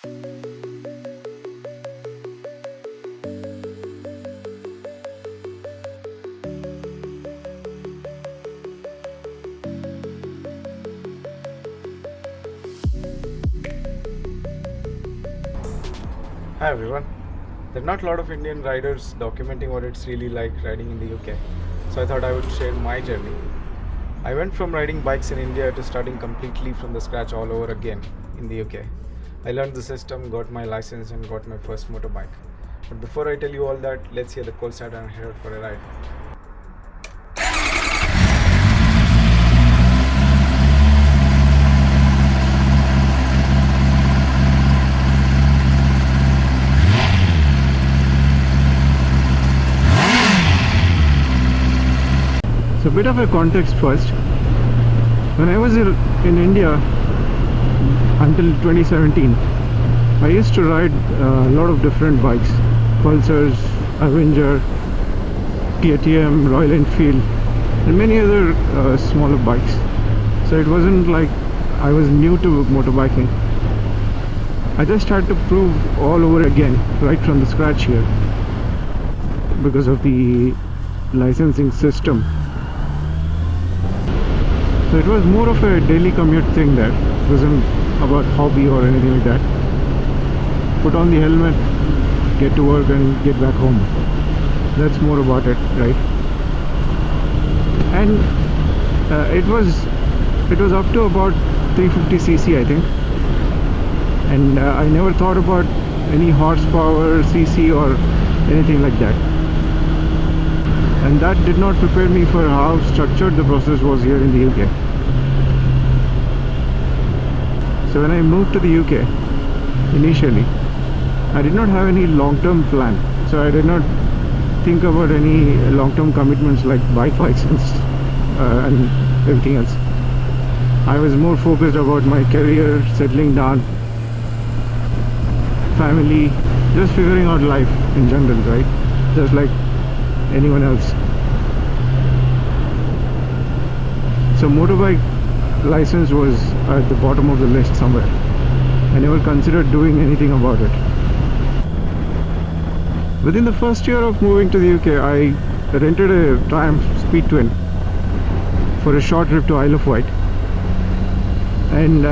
Hi everyone. There are not a lot of Indian riders documenting what it's really like riding in the UK, so I thought I would share my journey. I went from riding bikes in India to starting completely from the scratch all over again in the UK. I learned the system, got my license and got my first motorbike. But before I tell you all that, let's hear the Pulsar and head out for a ride. So a bit of a context first. When I was in India until 2017, I used to ride a lot of different bikes. Pulsars, Avenger, KTM, Royal Enfield and many other smaller bikes. So it wasn't like I was new to motorbiking. I just had to prove all over again, right from the scratch here, because of the licensing system. So it was more of a daily commute thing there. It wasn't about hobby or anything like that. Put on the helmet, get to work and get back home. That's more about it, right? And it was up to about 350cc, I think. And I never thought about any horsepower, cc or anything like that. And that did not prepare me for how structured the process was here in the UK. So when I moved to the UK initially, I did not have any long-term plan. So I did not think about any long-term commitments like bike license and everything else. I was more focused about my career, settling down, family, just figuring out life in general, right? Just like anyone else. So motorbike license was at the bottom of the list somewhere. I never considered doing anything about it. Within the first year of moving to the UK, I rented a Triumph Speed Twin for a short trip to Isle of Wight, and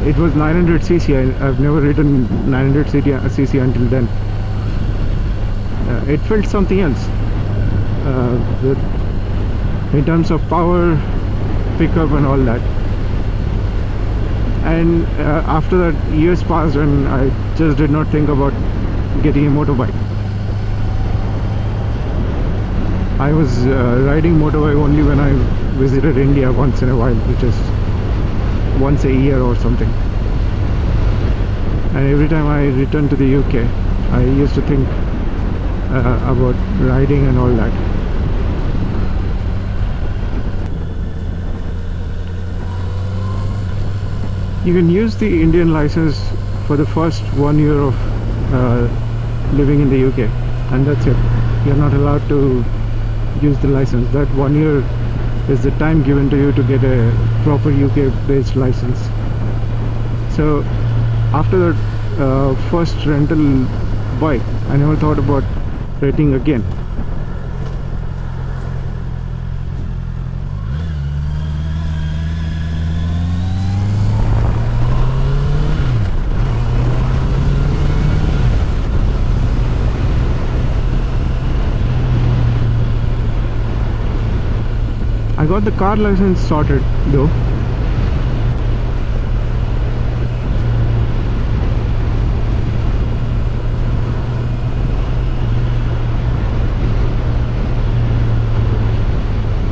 it was 900cc. I've never ridden 900cc until then. It felt something else in terms of power, pickup and all that. And after that, years passed and I just did not think about getting a motorbike. I was riding motorbike only when I visited India once in a while, which is once a year or something. And every time I returned to the UK, I used to think about riding and all that. You can use the Indian license for the first 1 year of living in the UK, and that's it. You're not allowed to use the license. That 1 year is the time given to you to get a proper UK based license. So after that first rental bike, I never thought about renting again. I got the car license sorted though.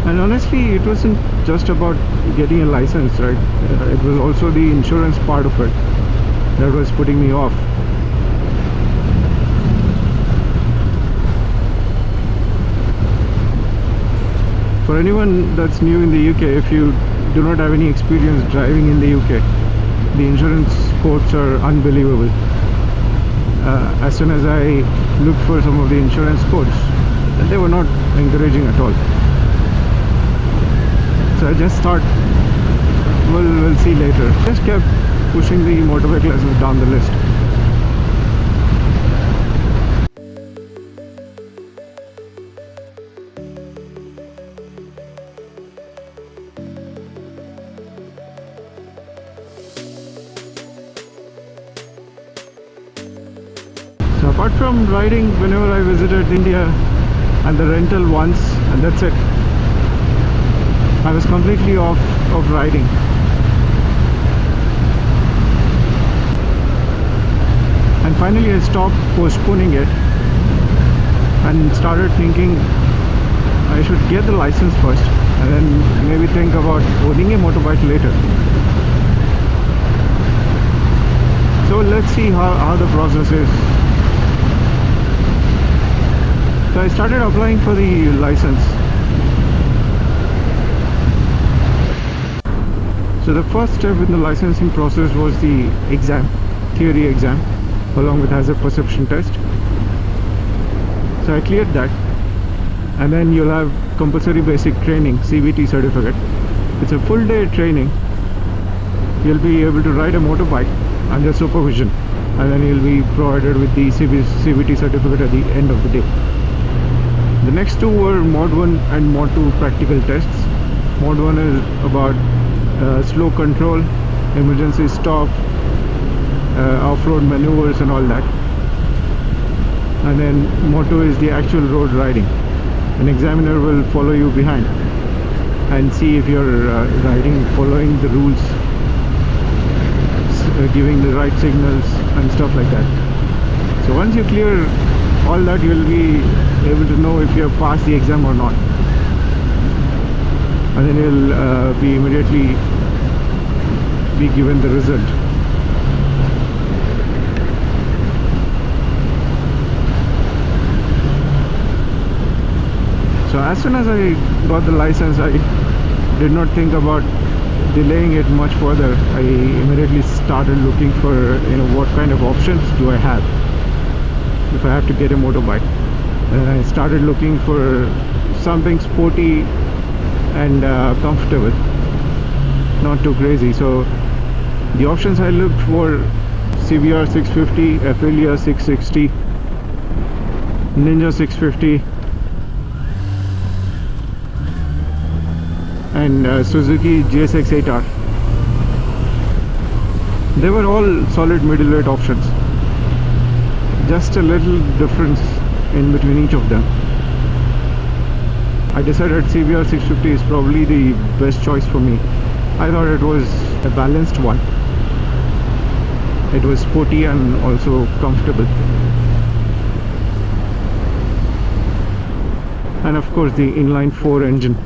And honestly, it wasn't just about getting a license, right? It was also the insurance part of it that was putting me off. For anyone that's new in the UK, if you do not have any experience driving in the UK, the insurance quotes are unbelievable. As soon as I looked for some of the insurance quotes, they were not encouraging at all. So I just thought, we'll see later. Just kept pushing the motorbike lessons down the list. So apart from riding whenever I visited India and the rental once, and that's it, I was completely off of riding. And finally I stopped postponing it and started thinking I should get the license first and then maybe think about owning a motorbike later. So let's see how the process is. So I started applying for the license. So the first step in the licensing process was the exam, theory exam, along with hazard perception test. So I cleared that, and then you'll have compulsory basic training, CBT certificate. It's a full day training. You'll be able to ride a motorbike under supervision, and then you'll be provided with the CBT certificate at the end of the day. The next two were Mod 1 and Mod 2 practical tests. Mod 1 is about slow control, emergency stop, off-road maneuvers and all that. And then Mod 2 is the actual road riding. An examiner will follow you behind and see if you're riding, following the rules, giving the right signals and stuff like that. So once you clear all that, you'll be able to know if you have passed the exam or not. And then you'll be immediately be given the result. So as soon as I got the license, I did not think about delaying it much further. I immediately started looking for, what kind of options do I have if I have to get a motorbike. And I started looking for something sporty and comfortable, not too crazy. So the options I looked for: CBR650, Avenger 660, Ninja 650, and Suzuki GSX-8R. They were all solid middleweight options. Just a little difference in between each of them. I decided CBR650 is probably the best choice for me. I thought it was a balanced one. It was sporty and also comfortable. And of course the inline 4 engine.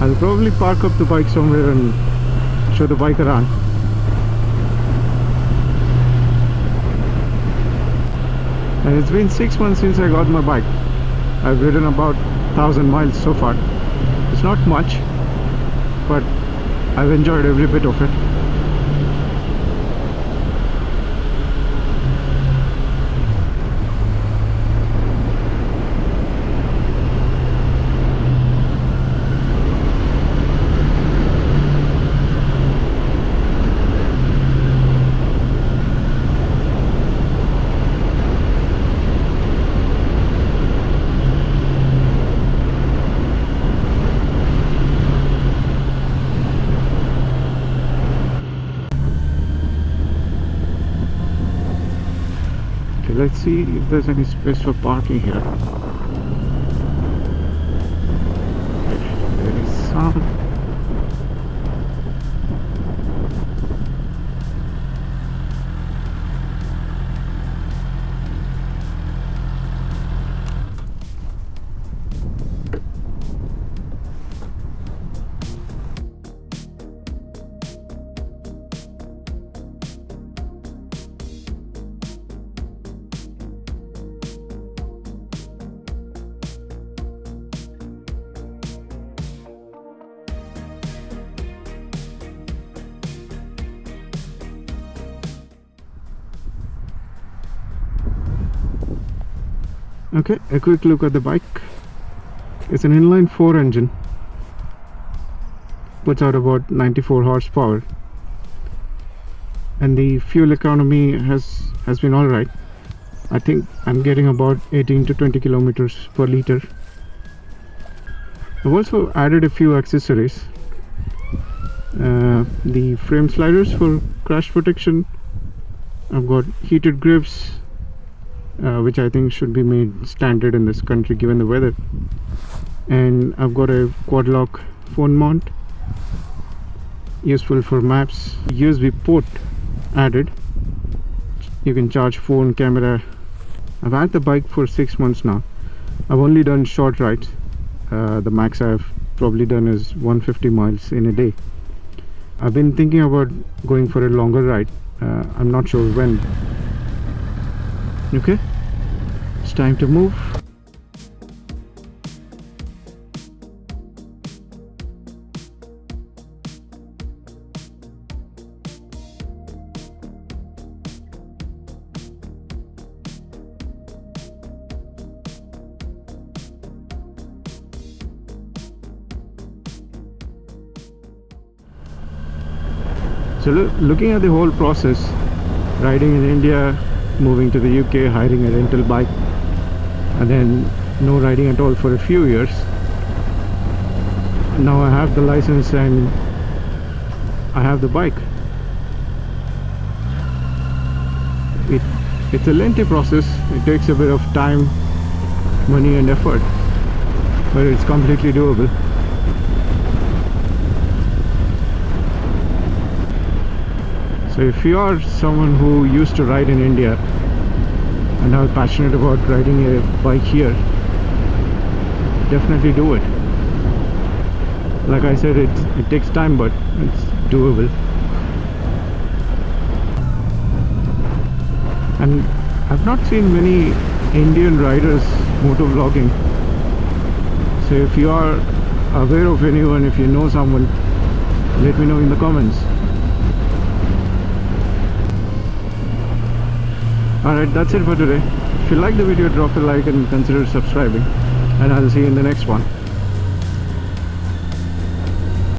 I'll probably park up the bike somewhere and show the bike around. And it's been 6 months since I got my bike. I've ridden about 1,000 miles so far. It's not much, but I've enjoyed every bit of it. Let's see if there's any space for parking here. There is on. Okay, a quick look at the bike. It's an inline 4 engine, puts out about 94 horsepower, and the fuel economy has been alright. I think I'm getting about 18 to 20 kilometers per liter. I've also added a few accessories. The frame sliders for crash protection. I've got heated grips, which I think should be made standard in this country given the weather. And I've got a quad lock phone mount, useful for maps. USB port added. You can charge phone, camera. I've had the bike for 6 months now. I've only done short rides. The max I've probably done is 150 miles in a day. I've been thinking about going for a longer ride. I'm not sure when. Okay, it's time to move. So looking at the whole process, riding in India, moving to the UK, hiring a rental bike, and then no riding at all for a few years. Now I have the license and I have the bike. It's a lengthy process. It takes a bit of time, money and effort, but it's completely doable. So if you are someone who used to ride in India and now passionate about riding a bike here, definitely do it. Like I said, it takes time, but it's doable. And I've not seen many Indian riders motovlogging. So if you are aware of anyone, if you know someone, let me know in the comments. Alright, that's it for today. If you like the video, drop a like and consider subscribing, and I'll see you in the next one.